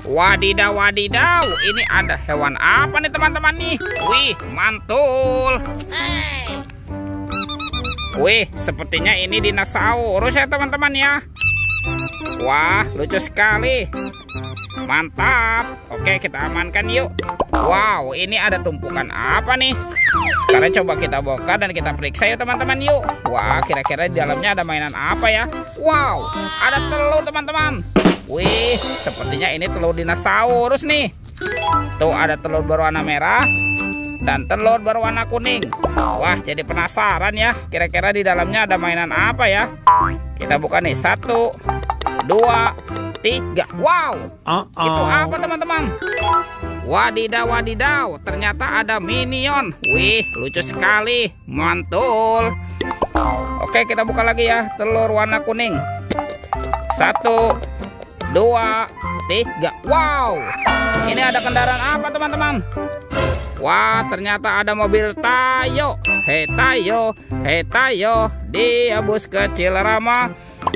Wadidaw, wadidaw. Ini ada hewan apa nih teman-teman nih? Wih, mantul. Wih, sepertinya ini dinosaurus ya teman-teman ya. Wah, lucu sekali. Mantap. Oke, kita amankan yuk. Wow, ini ada tumpukan apa nih? Sekarang coba kita buka dan kita periksa ya teman-teman yuk. Wah, kira-kira di dalamnya ada mainan apa ya? Wow, ada telur teman-teman. Wih, sepertinya ini telur dinosaurus nih. Tuh ada telur berwarna merah dan telur berwarna kuning. Wah, jadi penasaran ya. Kira-kira di dalamnya ada mainan apa ya? Kita buka nih. 1, 2, 3. Wow, itu apa teman-teman? Wadidaw, wadidaw. Ternyata ada minion. Wih, lucu sekali. Mantul. Oke, kita buka lagi ya. Telur warna kuning. 1, 2, 3. Wow, ini ada kendaraan apa teman-teman? Wah, ternyata ada mobil Tayo. Hei Tayo, hei Tayo, dia bus kecil ramah.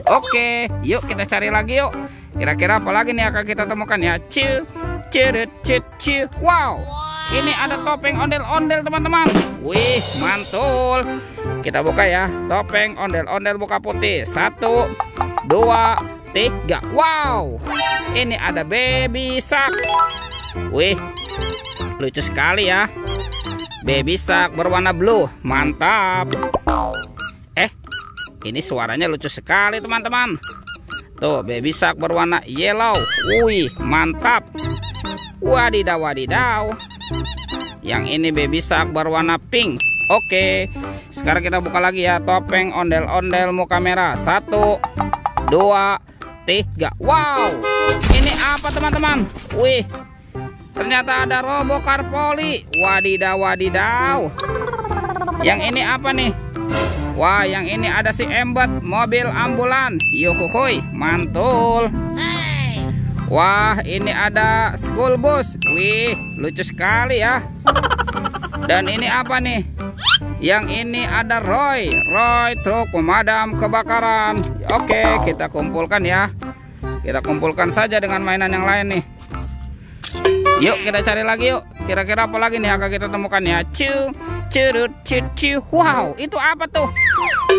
Oke, yuk kita cari lagi yuk. Kira-kira apa lagi nih akan kita temukan ya? Wow, ini ada topeng ondel-ondel teman-teman. Wih, mantul. Kita buka ya. Topeng ondel-ondel muka putih. 1, 2, 3. Wow, ini ada baby shark. Wih, lucu sekali ya. Baby shark berwarna blue. Mantap. Ini suaranya lucu sekali teman-teman. Tuh, baby shark berwarna yellow. Wih, mantap. Wadidaw, wadidaw. Yang ini baby shark berwarna pink. Oke, sekarang kita buka lagi ya. Topeng ondel-ondel muka merah. 1, 2, 3. Wow, ini apa teman-teman? Wih, ternyata ada Robocar Poli. Wadidaw, wadidaw. Yang ini apa nih? Wah, yang ini ada si Embot, mobil ambulan. Yuhuhuy, mantul. Wah, ini ada school bus. Wih, lucu sekali ya. Dan ini apa nih? Yang ini ada Roy truk pemadam kebakaran. Oke, kita kumpulkan ya. Kita kumpulkan saja dengan mainan yang lain nih. Yuk kita cari lagi yuk. Kira-kira apa lagi nih akan kita temukan ya? Wow, itu apa tuh?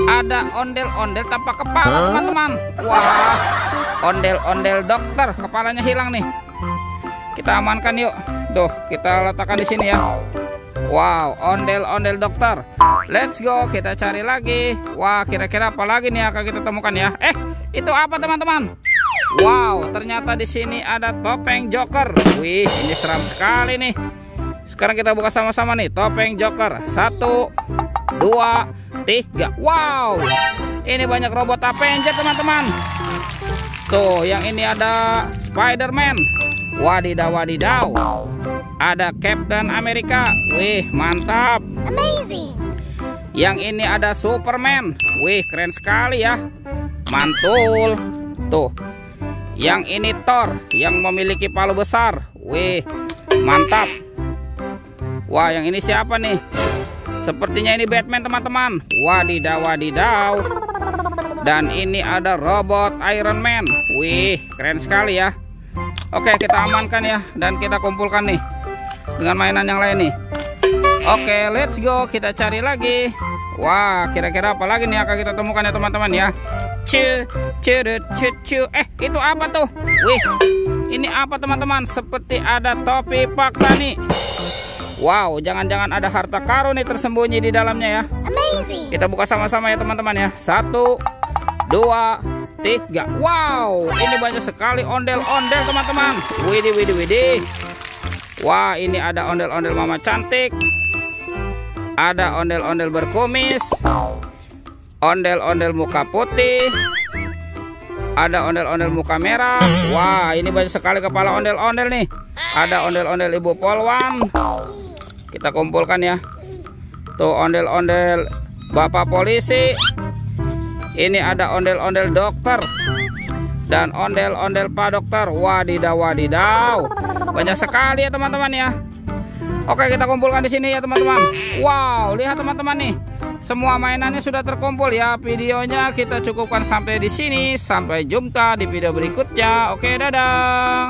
Ada ondel-ondel tanpa kepala teman-teman. Wah, ondel-ondel dokter, kepalanya hilang nih. Kita amankan yuk. Tuh, kita letakkan di sini ya. Wow, ondel-ondel dokter. Let's go, kita cari lagi. Wah, kira-kira apa lagi nih akan kita temukan ya? Itu apa teman-teman? Wow, ternyata di sini ada topeng Joker. Wih, ini seram sekali nih. Sekarang kita buka sama-sama nih, topeng Joker. 1, 2, 3. Wow, ini banyak robot Avenger teman-teman. Tuh, yang ini ada Spider-Man. Wadidaw, wadidaw. Ada Captain America. Wih, mantap. Amazing. Yang ini ada Superman. Wih, keren sekali ya. Mantul. Tuh, yang ini Thor yang memiliki palu besar. Wih, mantap. Wah, yang ini siapa nih? Sepertinya ini Batman teman-teman. Wadidaw, wadidaw. Dan ini ada robot Iron Man. Wih, keren sekali ya. Oke, kita amankan ya. Dan kita kumpulkan nih dengan mainan yang lain nih. Oke, let's go. Kita cari lagi. Wah, kira-kira apa lagi nih akan kita temukan ya teman-teman ya? Itu apa tuh? Wih, ini apa teman-teman? Seperti ada topi Pak Tani. Wow, jangan-jangan ada harta karun nih tersembunyi di dalamnya ya. Amazing. Kita buka sama-sama ya teman-teman ya. 1, 2, 3. Wow, ini banyak sekali ondel-ondel teman-teman. Widih, widih, widih. Wah, ini ada ondel-ondel mama cantik. Ada ondel-ondel berkumis. Ondel-ondel muka putih. Ada ondel-ondel muka merah. Wah, ini banyak sekali kepala ondel-ondel nih. Ada ondel-ondel ibu polwan. Kita kumpulkan ya. Tuh, ondel-ondel bapak polisi. Ini ada ondel-ondel dokter. Dan ondel-ondel pak dokter. Wadidaw, wadidaw. Banyak sekali ya teman-teman ya. Oke, kita kumpulkan di sini ya teman-teman. Wow, lihat teman-teman nih. Semua mainannya sudah terkumpul ya. Videonya kita cukupkan sampai di sini. Sampai jumpa di video berikutnya. Oke, dadah.